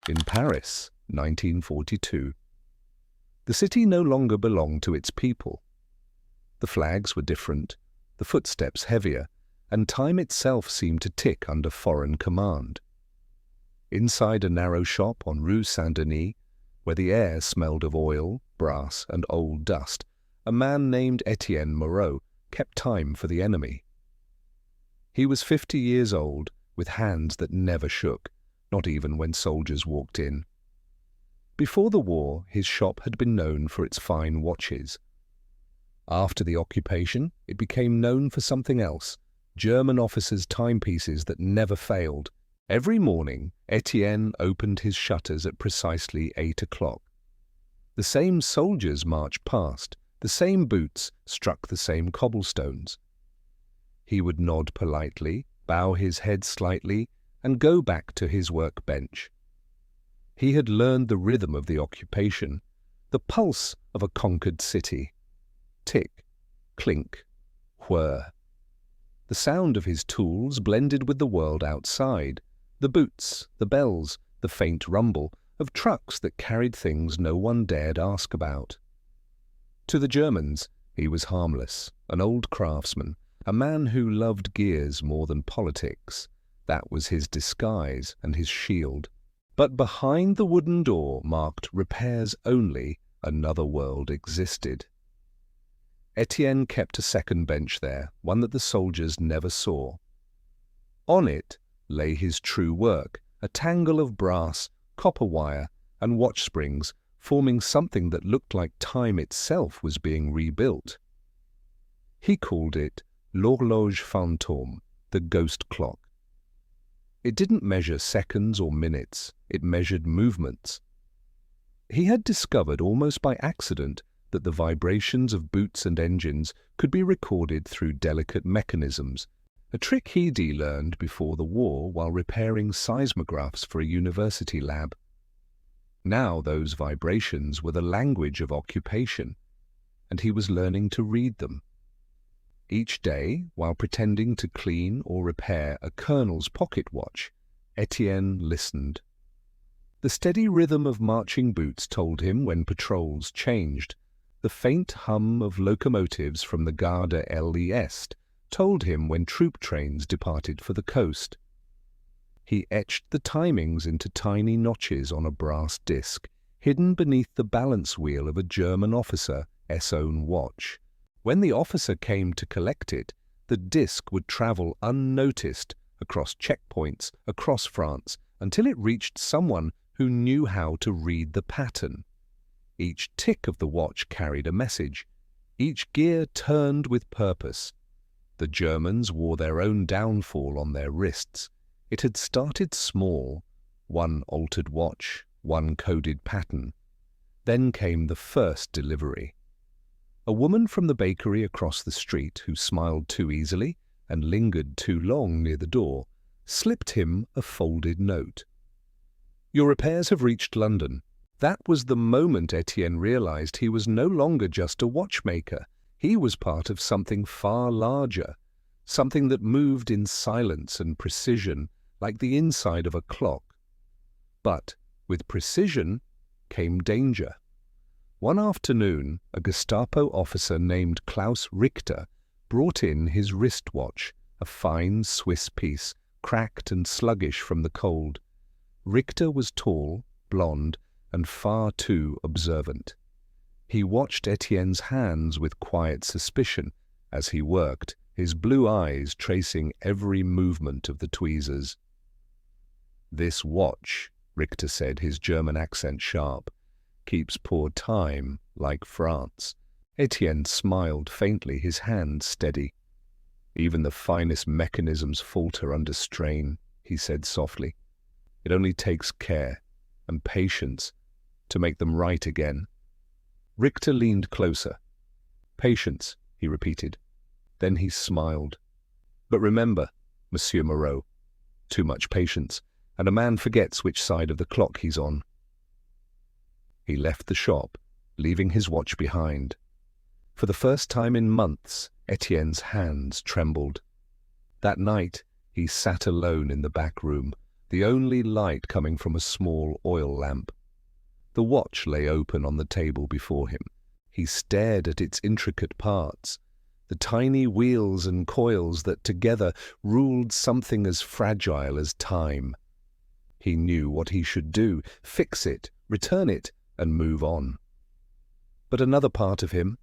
in Paris, 1942. The city no longer belonged to its people. The flags were different, the footsteps heavier, and time itself seemed to tick under foreign command. Inside a narrow shop on Rue Saint-Denis, where the air smelled of oil, brass, and old dust, a man named Étienne Moreau kept time for the enemy. He was 50 years old, with hands that never shook, not even when soldiers walked in. Before the war, his shop had been known for its fine watches. After the occupation, it became known for something else, German officers' timepieces that never failed. Every morning, Étienne opened his shutters at precisely 8 o'clock. The same soldiers marched past, the same boots struck the same cobblestones. He would nod politely, bow his head slightly, and go back to his workbench. He had learned the rhythm of the occupation, the pulse of a conquered city. Tick, clink, whir. The sound of his tools blended with the world outside, the boots, the bells, the faint rumble of trucks that carried things no one dared ask about. To the Germans, he was harmless, an old craftsman, a man who loved gears more than politics. That was his disguise and his shield. But behind the wooden door marked repairs only, another world existed. Étienne kept a second bench there, one that the soldiers never saw. On it lay his true work, a tangle of brass, copper wire, and watch springs, forming something that looked like time itself was being rebuilt. He called it l'horloge fantôme, the ghost clock. It didn't measure seconds or minutes, it measured movements. He had discovered almost by accident that the vibrations of boots and engines could be recorded through delicate mechanisms, a trick he'd learned before the war while repairing seismographs for a university lab. Now those vibrations were the language of occupation, and he was learning to read them. Each day, while pretending to clean or repair a colonel's pocket watch, Étienne listened. The steady rhythm of marching boots told him when patrols changed. The faint hum of locomotives from the Gare de l'Est told him when troop trains departed for the coast. He etched the timings into tiny notches on a brass disc, hidden beneath the balance wheel of a German officer's own watch. When the officer came to collect it, the disc would travel unnoticed across checkpoints, across France, until it reached someone who knew how to read the pattern. Each tick of the watch carried a message. Each gear turned with purpose. The Germans wore their own downfall on their wrists. It had started small, one altered watch, one coded pattern. Then came the first delivery. A woman from the bakery across the street who smiled too easily and lingered too long near the door slipped him a folded note. "Your repairs have reached London." That was the moment Étienne realized he was no longer just a watchmaker. He was part of something far larger, something that moved in silence and precision like the inside of a clock. But with precision came danger. One afternoon, a Gestapo officer named Klaus Richter brought in his wristwatch, a fine Swiss piece, cracked and sluggish from the cold. Richter was tall, blond, and far too observant. He watched Étienne's hands with quiet suspicion as he worked, his blue eyes tracing every movement of the tweezers. "This watch," Richter said, his German accent sharp, "keeps poor time like France." Étienne smiled faintly, his hand steady. "Even the finest mechanisms falter under strain," he said softly. "It only takes care and patience to make them right again." Richter leaned closer. "Patience," he repeated. Then he smiled. "But remember, Monsieur Moreau, too much patience, and a man forgets which side of the clock he's on." He left the shop, leaving his watch behind. For the first time in months, Étienne's hands trembled. That night, he sat alone in the back room, the only light coming from a small oil lamp. The watch lay open on the table before him. He stared at its intricate parts, the tiny wheels and coils that together ruled something as fragile as time. He knew what he should do: fix it, return it, and move on. But another part of him,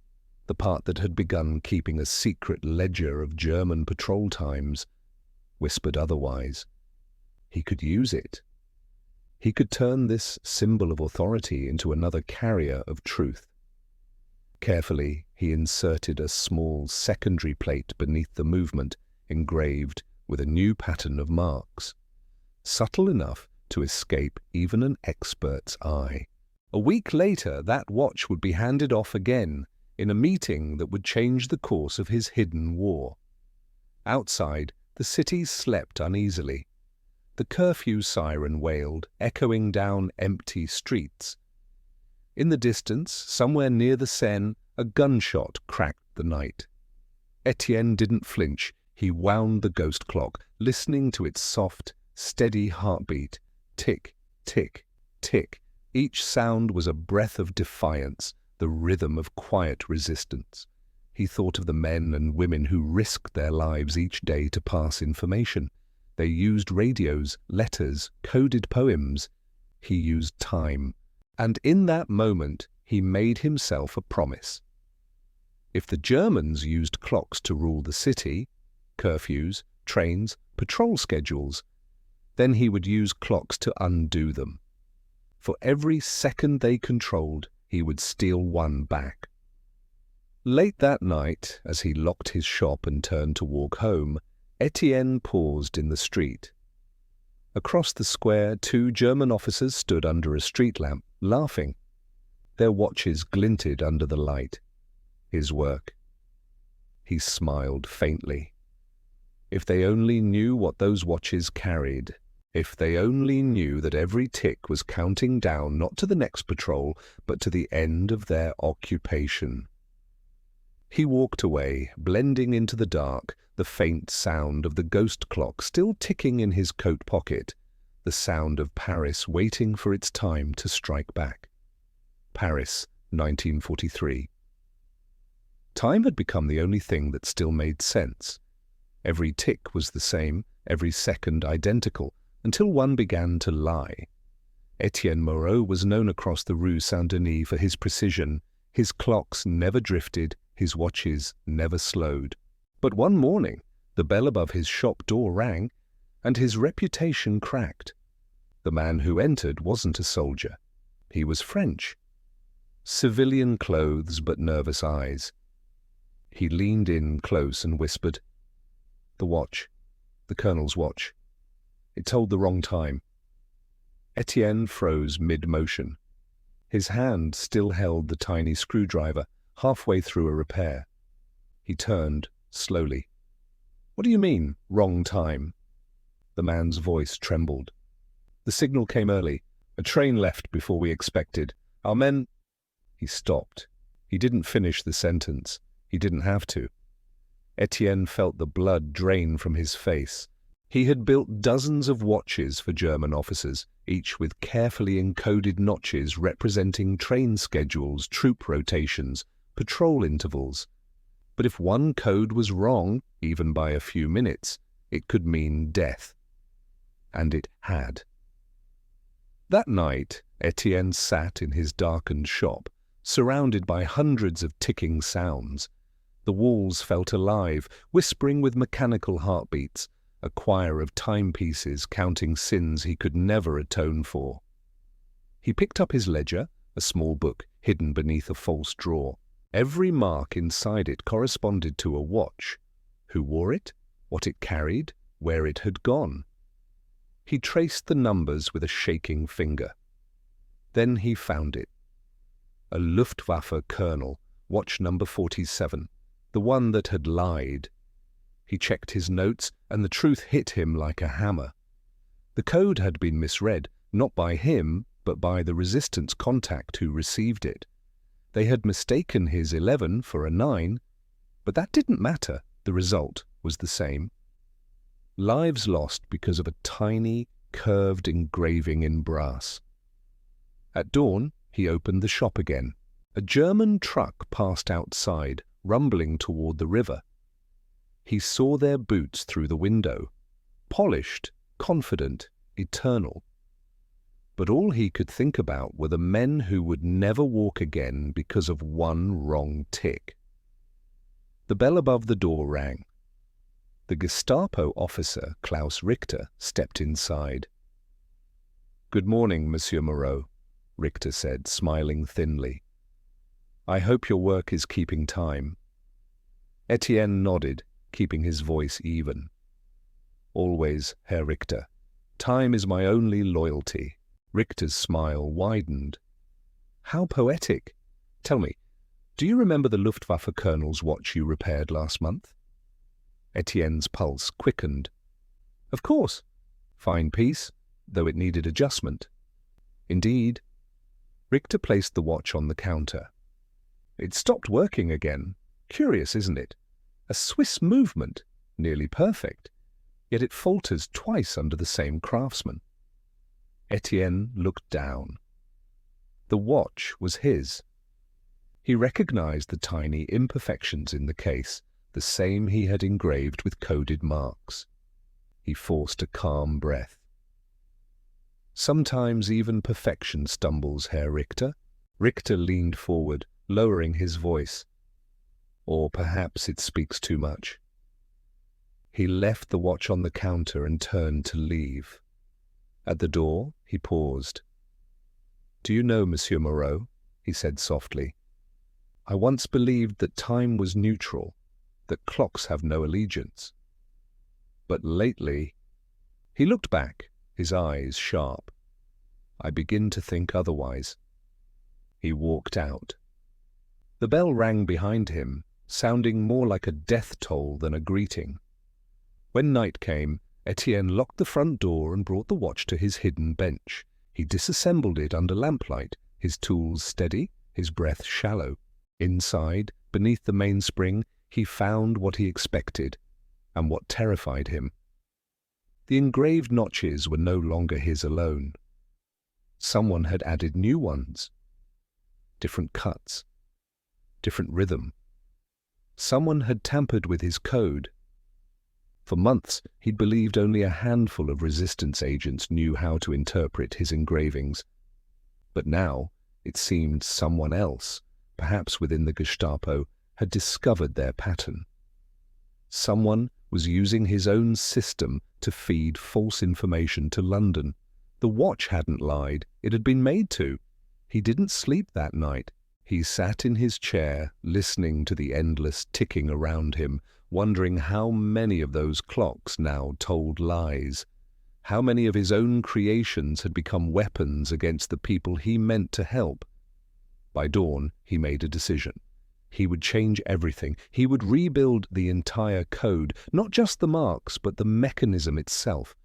the part that had begun keeping a secret ledger of German patrol times, whispered otherwise. He could use it. He could turn this symbol of authority into another carrier of truth. Carefully, he inserted a small secondary plate beneath the movement, engraved with a new pattern of marks, subtle enough to escape even an expert's eye. A week later, that watch would be handed off again in a meeting that would change the course of his hidden war. Outside, the city slept uneasily. The curfew siren wailed, echoing down empty streets. In the distance, somewhere near the Seine, a gunshot cracked the night. Étienne didn't flinch. He wound the ghost clock, listening to its soft, steady heartbeat. Tick, tick, tick. Each sound was a breath of defiance, the rhythm of quiet resistance. He thought of the men and women who risked their lives each day to pass information. They used radios, letters, coded poems. He used time. And in that moment, he made himself a promise. If the Germans used clocks to rule the city, curfews, trains, patrol schedules, then he would use clocks to undo them. For every second they controlled, he would steal one back. Late that night, as he locked his shop and turned to walk home, Étienne paused in the street. Across the square, 2 German officers stood under a street lamp, laughing. Their watches glinted under the light. His work. He smiled faintly. If they only knew what those watches carried. If they only knew that every tick was counting down not to the next patrol, but to the end of their occupation. He walked away, blending into the dark, the faint sound of the ghost clock still ticking in his coat pocket, the sound of Paris waiting for its time to strike back. Paris, 1943. Time had become the only thing that still made sense. Every tick was the same, every second identical, until one began to lie. Étienne Moreau was known across the Rue Saint-Denis for his precision. His clocks never drifted, his watches never slowed. But one morning, the bell above his shop door rang, and his reputation cracked. The man who entered wasn't a soldier. He was French. Civilian clothes but nervous eyes. He leaned in close and whispered, "The watch, the colonel's watch. It told the wrong time." Étienne froze mid-motion. His hand still held the tiny screwdriver, halfway through a repair. He turned, slowly. "What do you mean, wrong time?" The man's voice trembled. "The signal came early. A train left before we expected. Our men—" He stopped. He didn't finish the sentence. He didn't have to. Étienne felt the blood drain from his face. He had built dozens of watches for German officers, each with carefully encoded notches representing train schedules, troop rotations, patrol intervals. But if one code was wrong, even by a few minutes, it could mean death. And it had. That night, Étienne sat in his darkened shop, surrounded by hundreds of ticking sounds. The walls felt alive, whispering with mechanical heartbeats, a choir of timepieces counting sins he could never atone for. He picked up his ledger, a small book hidden beneath a false drawer. Every mark inside it corresponded to a watch. Who wore it, what it carried, where it had gone. He traced the numbers with a shaking finger. Then he found it. A Luftwaffe colonel, watch number 47, the one that had lied. He checked his notes, and the truth hit him like a hammer. The code had been misread, not by him, but by the resistance contact who received it. They had mistaken his 11 for a 9, but that didn't matter. The result was the same. Lives lost because of a tiny, curved engraving in brass. At dawn, he opened the shop again. A German truck passed outside, rumbling toward the river. He saw their boots through the window, polished, confident, eternal. But all he could think about were the men who would never walk again because of one wrong tick. The bell above the door rang. The Gestapo officer, Klaus Richter, stepped inside. "Good morning, Monsieur Moreau," Richter said, smiling thinly. "I hope your work is keeping time." Étienne nodded, keeping his voice even. "Always, Herr Richter. Time is my only loyalty." Richter's smile widened. "How poetic! Tell me, do you remember the Luftwaffe colonel's watch you repaired last month?" Étienne's pulse quickened. "Of course. Fine piece, though it needed adjustment." "Indeed." Richter placed the watch on the counter. "It stopped working again. Curious, isn't it? A Swiss movement, nearly perfect, yet it falters twice under the same craftsman." Étienne looked down. The watch was his. He recognized the tiny imperfections in the case, the same he had engraved with coded marks. He forced a calm breath. "Sometimes even perfection stumbles, Herr Richter." Richter leaned forward, lowering his voice. "Or perhaps it speaks too much." He left the watch on the counter and turned to leave. At the door, he paused. "Do you know, Monsieur Moreau," he said softly, "I once believed that time was neutral, that clocks have no allegiance. But lately—" He looked back, his eyes sharp. "I begin to think otherwise." He walked out. The bell rang behind him, sounding more like a death toll than a greeting. When night came, Étienne locked the front door and brought the watch to his hidden bench. He disassembled it under lamplight, his tools steady, his breath shallow. Inside, beneath the mainspring, he found what he expected, and what terrified him. The engraved notches were no longer his alone. Someone had added new ones. Different cuts, different rhythm. Someone had tampered with his code. For months, he'd believed only a handful of resistance agents knew how to interpret his engravings. But now, it seemed someone else, perhaps within the Gestapo, had discovered their pattern. Someone was using his own system to feed false information to London. The watch hadn't lied, it had been made to. He didn't sleep that night. He sat in his chair, listening to the endless ticking around him, wondering how many of those clocks now told lies, how many of his own creations had become weapons against the people he meant to help. By dawn, he made a decision. He would change everything. He would rebuild the entire code, not just the marks, but the mechanism itself.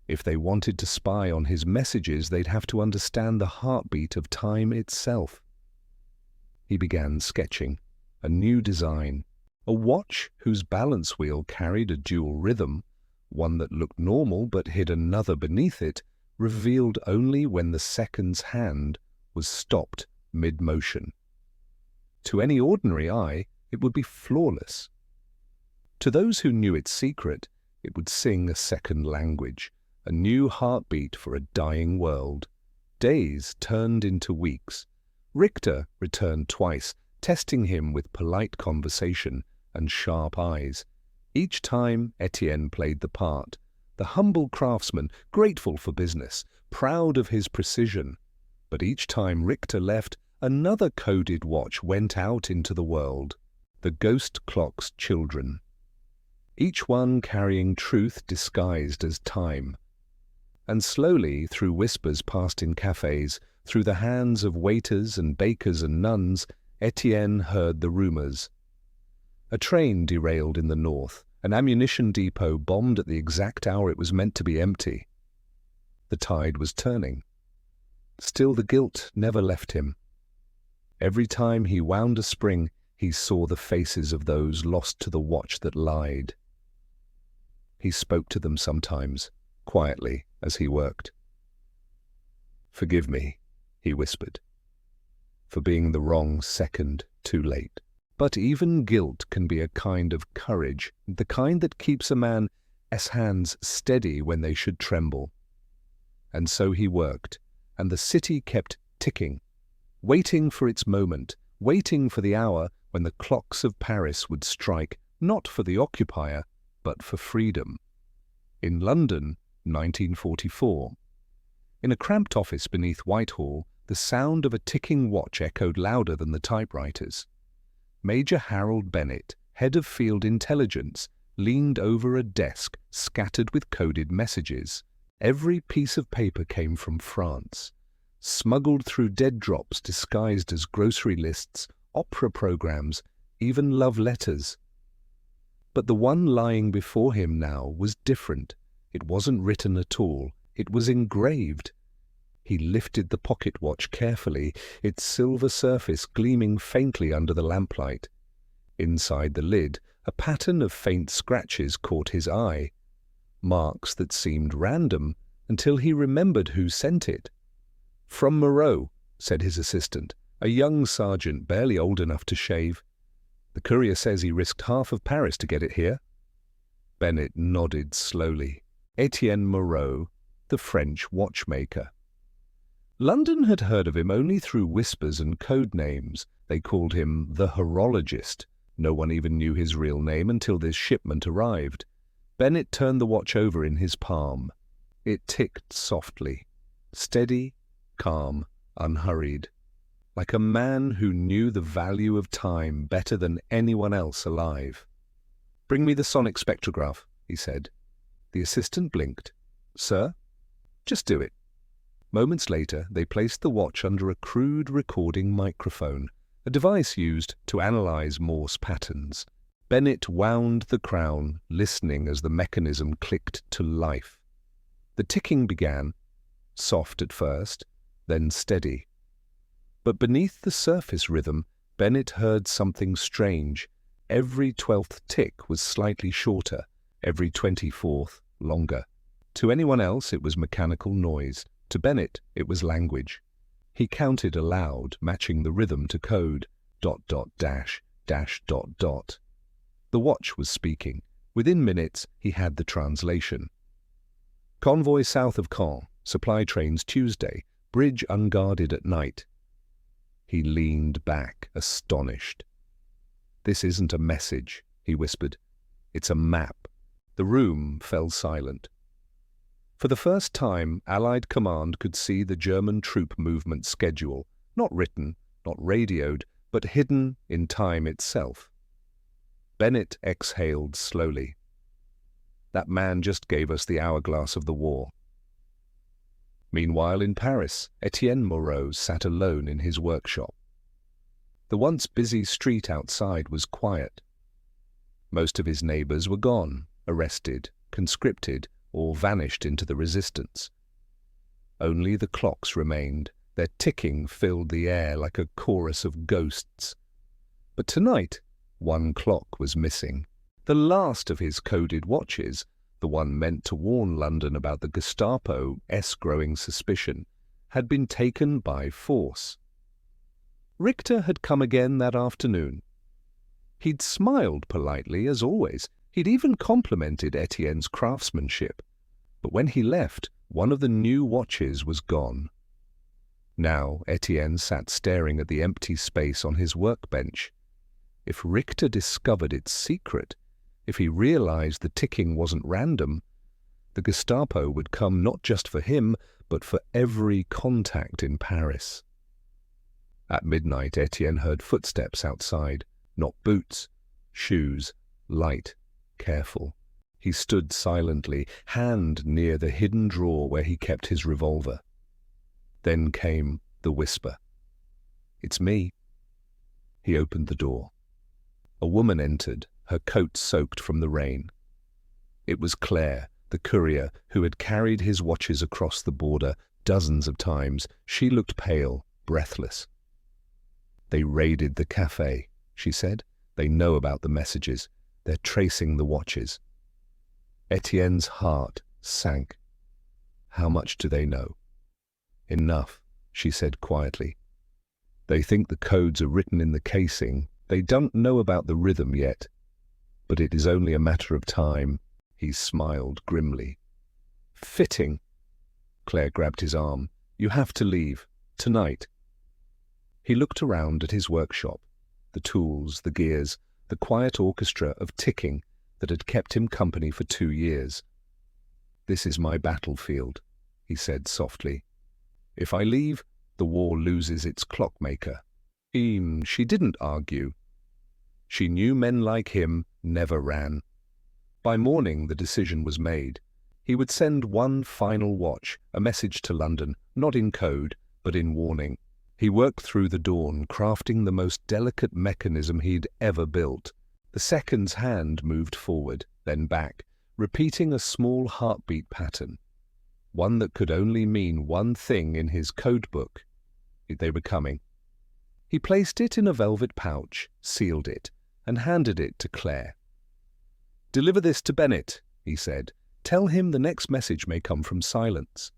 If they wanted to spy on his messages, they'd have to understand the heartbeat of time itself. He began sketching a new design, a watch whose balance wheel carried a dual rhythm, one that looked normal but hid another beneath it, revealed only when the second's hand was stopped mid-motion. To any ordinary eye, it would be flawless. To those who knew its secret, it would sing a second language, a new heartbeat for a dying world. Days turned into weeks. Richter returned twice, testing him with polite conversation and sharp eyes. Each time Étienne played the part, the humble craftsman, grateful for business, proud of his precision. But each time Richter left, another coded watch went out into the world, the ghost clock's children. Each one carrying truth disguised as time. And slowly, through whispers passed in cafes, through the hands of waiters and bakers and nuns, Étienne heard the rumors. A train derailed in the north, an ammunition depot bombed at the exact hour it was meant to be empty. The tide was turning. Still the guilt never left him. Every time he wound a spring, he saw the faces of those lost to the watch that lied. He spoke to them sometimes, quietly as he worked. "Forgive me," he whispered, "for being the wrong second too late." But even guilt can be a kind of courage, the kind that keeps a man's hands steady when they should tremble. And so he worked, and the city kept ticking, waiting for its moment, waiting for the hour when the clocks of Paris would strike, not for the occupier, but for freedom. In London, 1944. In a cramped office beneath Whitehall, the sound of a ticking watch echoed louder than the typewriters. Major Harold Bennett, head of field intelligence, leaned over a desk scattered with coded messages. Every piece of paper came from France, smuggled through dead drops disguised as grocery lists, opera programs, even love letters. But the one lying before him now was different. It wasn't written at all. It was engraved. He lifted the pocket watch carefully, its silver surface gleaming faintly under the lamplight. Inside the lid, a pattern of faint scratches caught his eye, marks that seemed random until he remembered who sent it. "From Moreau," said his assistant, a young sergeant barely old enough to shave. "The courier says he risked half of Paris to get it here." Bennett nodded slowly. Étienne Moreau, the French watchmaker. London had heard of him only through whispers and code names. They called him the horologist. No one even knew his real name until this shipment arrived. Bennett turned the watch over in his palm. It ticked softly, steady, calm, unhurried, like a man who knew the value of time better than anyone else alive. "Bring me the sonic spectrograph," he said. The assistant blinked. "Sir?" "Just do it." Moments later, they placed the watch under a crude recording microphone, a device used to analyze Morse patterns. Bennett wound the crown, listening as the mechanism clicked to life. The ticking began, soft at first, then steady. But beneath the surface rhythm, Bennett heard something strange. Every 12th tick was slightly shorter, every 24th longer. To anyone else, it was mechanical noise. To Bennett, it was language. He counted aloud, matching the rhythm to code, ... dash, dash, ... The watch was speaking. Within minutes, he had the translation. "Convoy south of Caen, supply trains Tuesday, bridge unguarded at night." He leaned back, astonished. "This isn't a message," he whispered. "It's a map." The room fell silent. For the first time, Allied command could see the German troop movement schedule, not written, not radioed, but hidden in time itself. Bennett exhaled slowly. That man just gave us the hourglass of the war. Meanwhile, in Paris, Étienne Moreau sat alone in his workshop. The once busy street outside was quiet. Most of his neighbors were gone, arrested, conscripted, or vanished into the resistance. Only the clocks remained. Their ticking filled the air like a chorus of ghosts. But tonight, one clock was missing. The last of his coded watches, the one meant to warn London about the Gestapo's growing suspicion, had been taken by force. Richter had come again that afternoon. He'd smiled politely, as always. He'd even complimented Étienne's craftsmanship. But when he left, one of the new watches was gone. Now Étienne sat staring at the empty space on his workbench. If Richter discovered its secret, if he realized the ticking wasn't random, the Gestapo would come not just for him, but for every contact in Paris. At midnight, Étienne heard footsteps outside, not boots, shoes, light, careful. He stood silently, hand near the hidden drawer where he kept his revolver. Then came the whisper. "It's me." He opened the door. A woman entered, her coat soaked from the rain. It was Claire, the courier, who had carried his watches across the border dozens of times. She looked pale, breathless. "They raided the cafe," she said. "They know about the messages. They're tracing the watches." Étienne's heart sank. How much do they know? Enough, she said quietly. They think the codes are written in the casing. They don't know about the rhythm yet. But it is only a matter of time. He smiled grimly. Fitting. Claire grabbed his arm. You have to leave. Tonight. He looked around at his workshop. The tools, the gears, the quiet orchestra of ticking that had kept him company for 2 years. This is my battlefield, he said softly. If I leave, the war loses its clockmaker. She didn't argue. She knew men like him never ran. By morning the decision was made. He would send one final watch, a message to London, not in code, but in warning. He worked through the dawn, crafting the most delicate mechanism he'd ever built. The second's hand moved forward, then back, repeating a small heartbeat pattern, one that could only mean one thing in his code book. They were coming. He placed it in a velvet pouch, sealed it, and handed it to Claire. "Deliver this to Bennett," he said. "Tell him the next message may come from silence."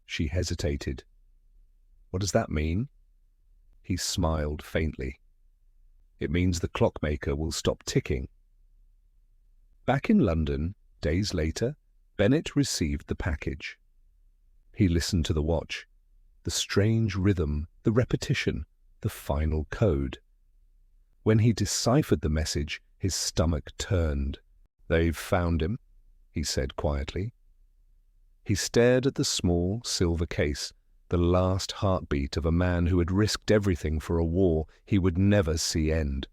She hesitated. "What does that mean?" He smiled faintly. "It means the clockmaker will stop ticking." Back in London, days later, Bennett received the package. He listened to the watch, the strange rhythm, the repetition, the final code. When he deciphered the message, his stomach turned. "They've found him," he said quietly. He stared at the small silver case, the last heartbeat of a man who had risked everything for a war he would never see end.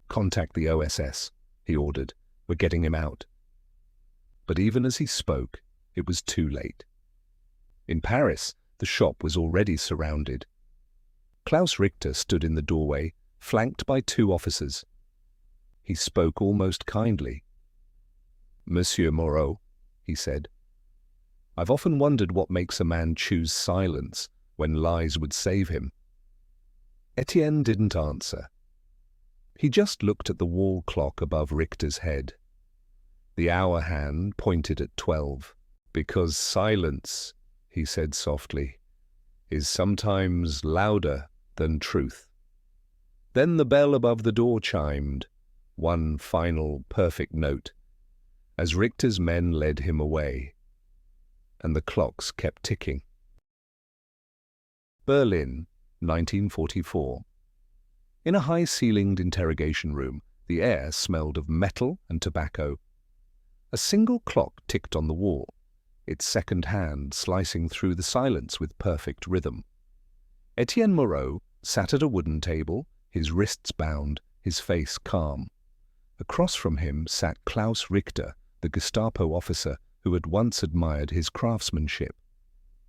"Contact the OSS," he ordered. "We're getting him out." But even as he spoke, it was too late. In Paris, the shop was already surrounded. Klaus Richter stood in the doorway, flanked by 2 officers. He spoke almost kindly. "Monsieur Moreau," he said, "I've often wondered what makes a man choose silence when lies would save him." Étienne didn't answer. He just looked at the wall clock above Richter's head. The hour hand pointed at 12. "Because silence," he said softly, "is sometimes louder than truth." Then the bell above the door chimed, one final perfect note, as Richter's men led him away, and the clocks kept ticking. Berlin, 1944. In a high-ceilinged interrogation room, the air smelled of metal and tobacco. A single clock ticked on the wall, its second hand slicing through the silence with perfect rhythm. Étienne Moreau sat at a wooden table, his wrists bound, his face calm. Across from him sat Klaus Richter, the Gestapo officer who had once admired his craftsmanship.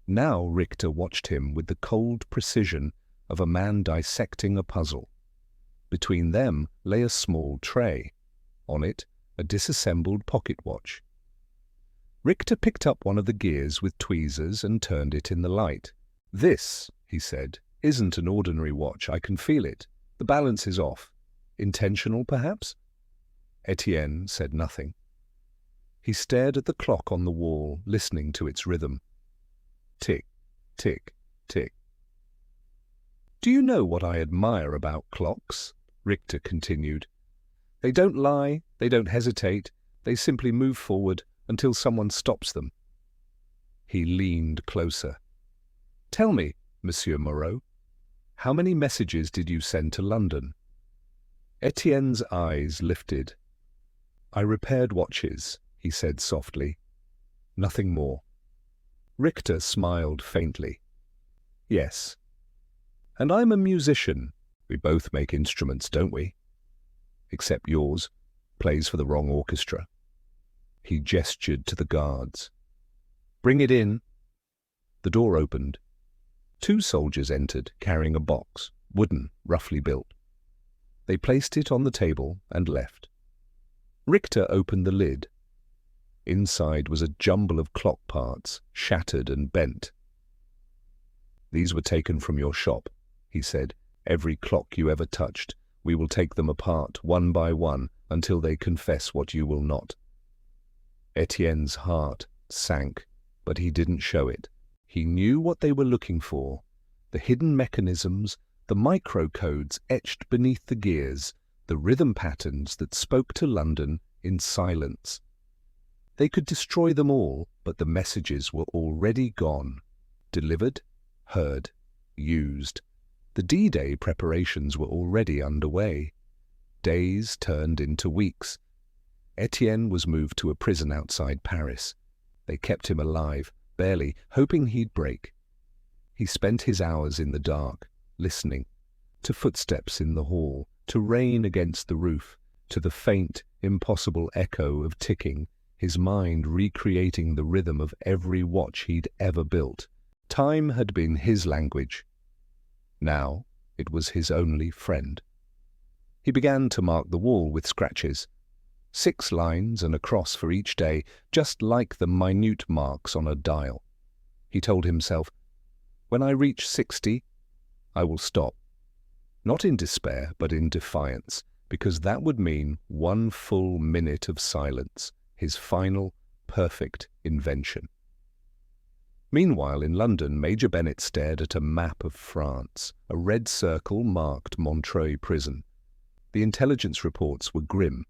Now Richter watched him with the cold precision of a man dissecting a puzzle. Between them lay a small tray. On it, a disassembled pocket watch. Richter picked up one of the gears with tweezers and turned it in the light. "This," he said, "isn't an ordinary watch. I can feel it. The balance is off. Intentional, perhaps?" Étienne said nothing. He stared at the clock on the wall, listening to its rhythm. Tick, tick, tick. "Do you know what I admire about clocks?" Richter continued. "They don't lie, they don't hesitate, they simply move forward until someone stops them." He leaned closer. "Tell me, Monsieur Moreau, how many messages did you send to London?" Étienne's eyes lifted. "I repaired watches," he said softly. "Nothing more." Richter smiled faintly. "Yes. And I'm a musician. We both make instruments, don't we? Except yours plays for the wrong orchestra." He gestured to the guards. "Bring it in." The door opened. 2 soldiers entered, carrying a box, wooden, roughly built. They placed it on the table and left. Richter opened the lid. Inside was a jumble of clock parts, shattered and bent. "These were taken from your shop," he said. "Every clock you ever touched. We will take them apart, one by one, until they confess what you will not." Étienne's heart sank. But he didn't show it. He knew what they were looking for, the hidden mechanisms, the microcodes etched beneath the gears, the rhythm patterns that spoke to London in silence. They could destroy them all, but the messages were already gone. Delivered, heard, used. The D-Day preparations were already underway. Days turned into weeks. Étienne was moved to a prison outside Paris. They kept him alive, barely, hoping he'd break. He spent his hours in the dark, listening, to footsteps in the hall, to rain against the roof, to the faint, impossible echo of ticking, his mind recreating the rhythm of every watch he'd ever built. Time had been his language. Now it was his only friend. He began to mark the wall with scratches. 6 lines and a cross for each day, just like the minute marks on a dial. He told himself, "When I reach 60, I will stop." Not in despair, but in defiance, because that would mean 1 full minute of silence, his final, perfect invention. Meanwhile, in London, Major Bennet stared at a map of France. A red circle marked Montreuil prison. The intelligence reports were grim.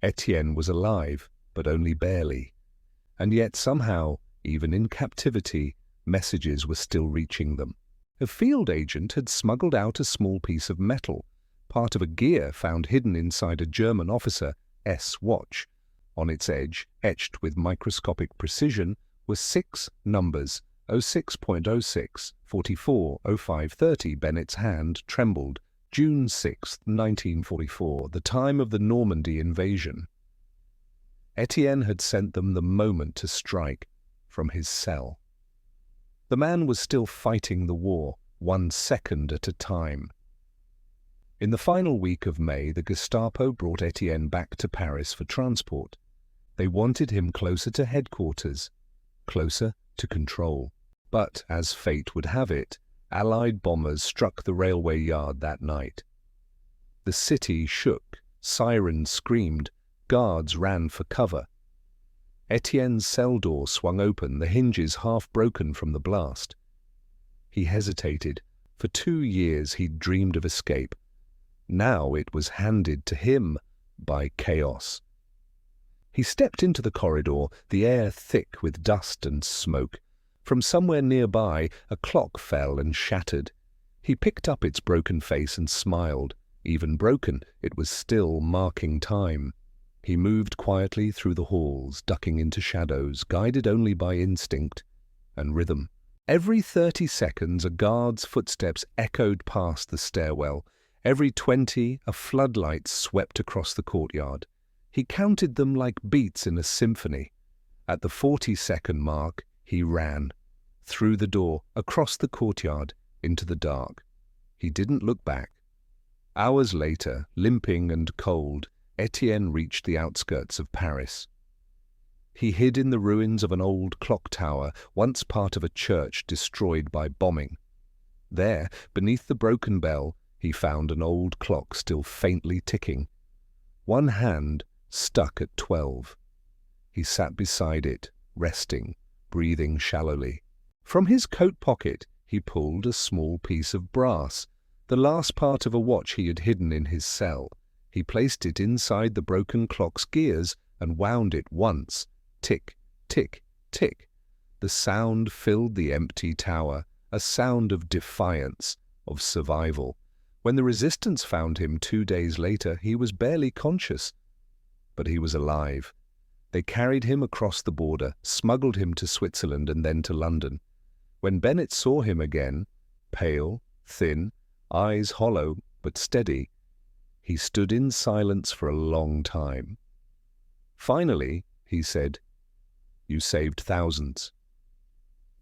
Étienne was alive, but only barely. And yet somehow, even in captivity, messages were still reaching them. A field agent had smuggled out a small piece of metal, part of a gear found hidden inside a German officer S watch. On its edge, etched with microscopic precision, were 6 numbers, 06.06, 44, 0530. Bennett's hand trembled. June 6, 1944, the time of the Normandy invasion. Étienne had sent them the moment to strike, from his cell. The man was still fighting the war, 1 second at a time. In the final week of May, the Gestapo brought Étienne back to Paris for transport. They wanted him closer to headquarters, closer to control. But, as fate would have it, Allied bombers struck the railway yard that night. The city shook, sirens screamed, guards ran for cover. Étienne's cell door swung open, the hinges half broken from the blast. He hesitated. For 2 years he'd dreamed of escape. Now it was handed to him by chaos. He stepped into the corridor, the air thick with dust and smoke. From somewhere nearby, a clock fell and shattered. He picked up its broken face and smiled. Even broken, it was still marking time. He moved quietly through the halls, ducking into shadows, guided only by instinct and rhythm. Every 30 seconds, a guard's footsteps echoed past the stairwell. Every 20, a floodlight swept across the courtyard. He counted them like beats in a symphony. At the 40-second mark, he ran. Through the door, across the courtyard, into the dark. He didn't look back. Hours later, limping and cold, Étienne reached the outskirts of Paris. He hid in the ruins of an old clock tower, once part of a church destroyed by bombing. There, beneath the broken bell, he found an old clock still faintly ticking. One hand stuck at 12. He sat beside it, resting, breathing shallowly. From his coat pocket, he pulled a small piece of brass, the last part of a watch he had hidden in his cell. He placed it inside the broken clock's gears and wound it once. Tick, tick, tick. The sound filled the empty tower, a sound of defiance, of survival. When the resistance found him 2 days later, he was barely conscious. But he was alive. They carried him across the border, smuggled him to Switzerland and then to London. When Bennet saw him again, pale, thin, eyes hollow but steady, he stood in silence for a long time. Finally, he said, "You saved thousands."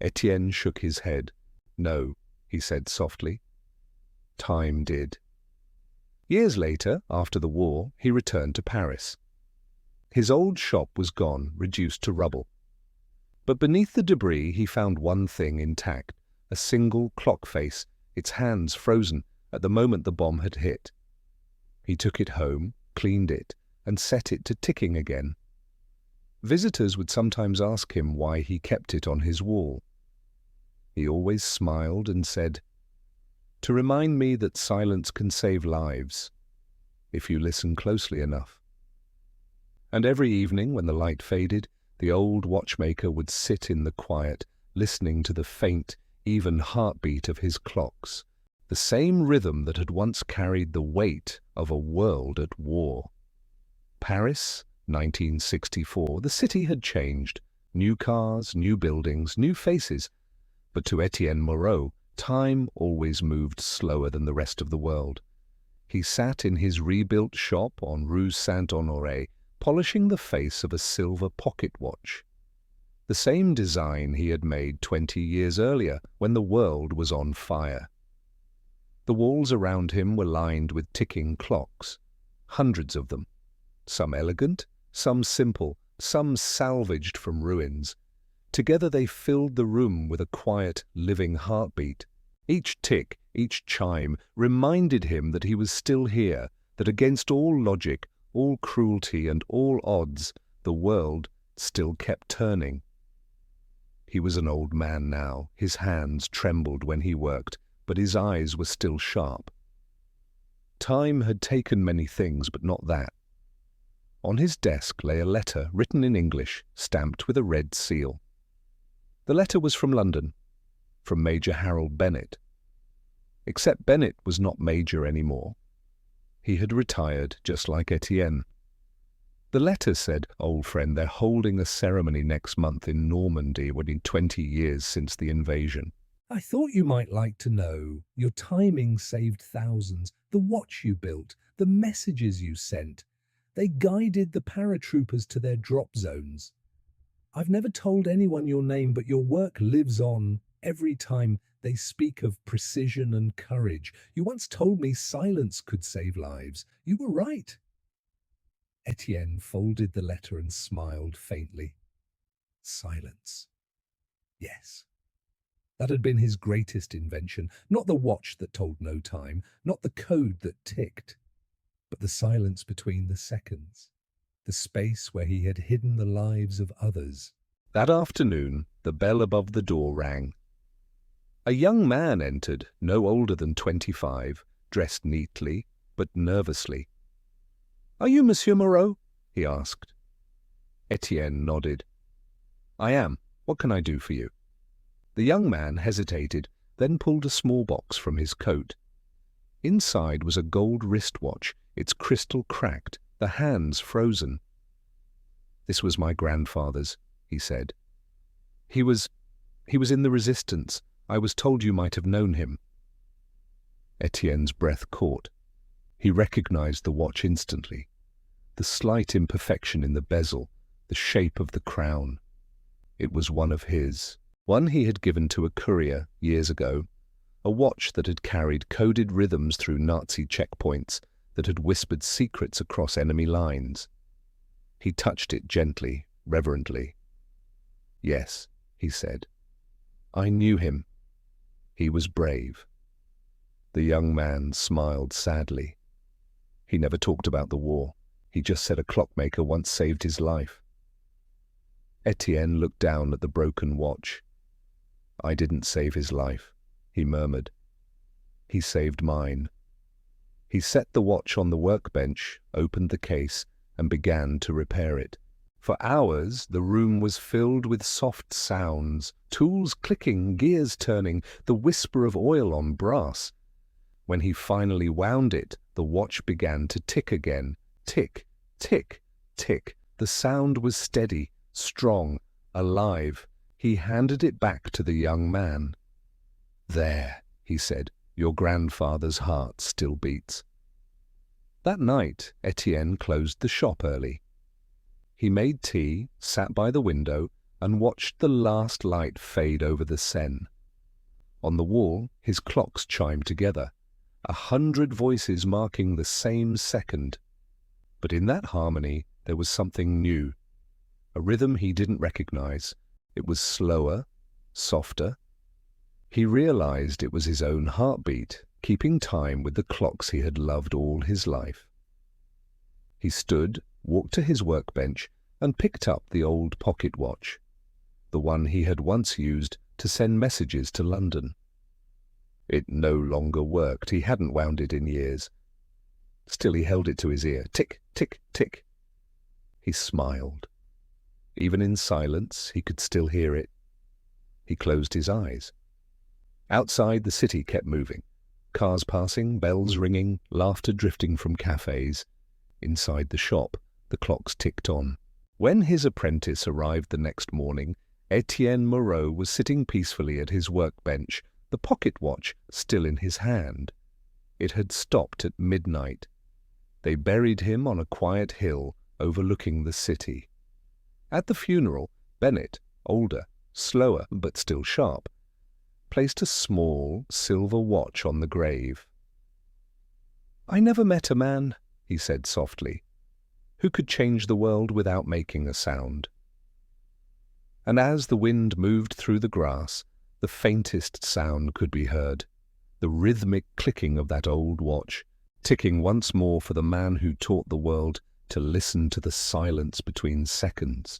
Étienne shook his head. "No," he said softly. "Time did." Years later, after the war, he returned to Paris. His old shop was gone, reduced to rubble. But beneath the debris he found one thing intact, a single clock face, its hands frozen at the moment the bomb had hit. He took it home, cleaned it, and set it to ticking again. Visitors would sometimes ask him why he kept it on his wall. He always smiled and said, "To remind me that silence can save lives, if you listen closely enough." And every evening, when the light faded, the old watchmaker would sit in the quiet, listening to the faint, even heartbeat of his clocks, the same rhythm that had once carried the weight of a world at war. Paris, 1964. The city had changed. New cars, new buildings, new faces. But to Étienne Moreau, time always moved slower than the rest of the world. He sat in his rebuilt shop on Rue Saint-Honoré, polishing the face of a silver pocket watch. The same design he had made 20 years earlier, when the world was on fire. The walls around him were lined with ticking clocks, hundreds of them, some elegant, some simple, some salvaged from ruins. Together they filled the room with a quiet, living heartbeat. Each tick, each chime, reminded him that he was still here, that against all logic, all cruelty and all odds, the world still kept turning. He was an old man now. His hands trembled when he worked, but his eyes were still sharp. Time had taken many things, but not that. On his desk lay a letter written in English, stamped with a red seal. The letter was from London, from Major Harold Bennett. Except Bennett was not Major anymore. He had retired, just like Étienne. The letter said, "Old friend, they're holding a ceremony next month in Normandy when in 20 years since the invasion. I thought you might like to know. Your timing saved thousands. The watch you built, the messages you sent. They guided the paratroopers to their drop zones. I've never told anyone your name, but your work lives on every time they speak of precision and courage. You once told me silence could save lives. You were right." Étienne folded the letter and smiled faintly. Silence. Yes. That had been his greatest invention, not the watch that told no time, not the code that ticked, but the silence between the seconds, the space where he had hidden the lives of others. That afternoon, the bell above the door rang. A young man entered, no older than 25, dressed neatly, but nervously. "Are you Monsieur Moreau?" he asked. Étienne nodded. "I am. What can I do for you?" The young man hesitated, then pulled a small box from his coat. Inside was a gold wristwatch, its crystal cracked, the hands frozen. "This was my grandfather's," he said. He was in the resistance. I was told you might have known him." Étienne's breath caught. He recognized the watch instantly. The slight imperfection in the bezel, the shape of the crown. It was one of his. One he had given to a courier years ago. A watch that had carried coded rhythms through Nazi checkpoints, that had whispered secrets across enemy lines. He touched it gently, reverently. "Yes," he said. "I knew him. He was brave." The young man smiled sadly. He never talked about the war. He just said a clockmaker once saved his life. Étienne looked down at the broken watch. "I didn't save his life," he murmured. "He saved mine." He set the watch on the workbench, opened the case, and began to repair it. For hours, the room was filled with soft sounds, tools clicking, gears turning, the whisper of oil on brass. When he finally wound it, the watch began to tick again. Tick, tick, tick. The sound was steady, strong, alive. He handed it back to the young man. "There," he said, "your grandfather's heart still beats." That night, Étienne closed the shop early. He made tea, sat by the window, and watched the last light fade over the Seine. On the wall, his clocks chimed together, 100 voices marking the same second. But in that harmony, there was something new, a rhythm he didn't recognize. It was slower, softer. He realized it was his own heartbeat, keeping time with the clocks he had loved all his life. He stood, walked to his workbench, and picked up the old pocket watch, the one he had once used to send messages to London. It no longer worked. He hadn't wound it in years. Still he held it to his ear. Tick, tick, tick. He smiled. Even in silence, he could still hear it. He closed his eyes. Outside, the city kept moving. Cars passing, bells ringing, laughter drifting from cafes. Inside the shop, the clocks ticked on. When his apprentice arrived the next morning, Étienne Moreau was sitting peacefully at his workbench, the pocket watch still in his hand. It had stopped at midnight. They buried him on a quiet hill overlooking the city. At the funeral, Bennett, older, slower but still sharp, placed a small silver watch on the grave. "I never met a man," he said softly, "who could change the world without making a sound." And as the wind moved through the grass, the faintest sound could be heard, the rhythmic clicking of that old watch, ticking once more for the man who taught the world to listen to the silence between seconds.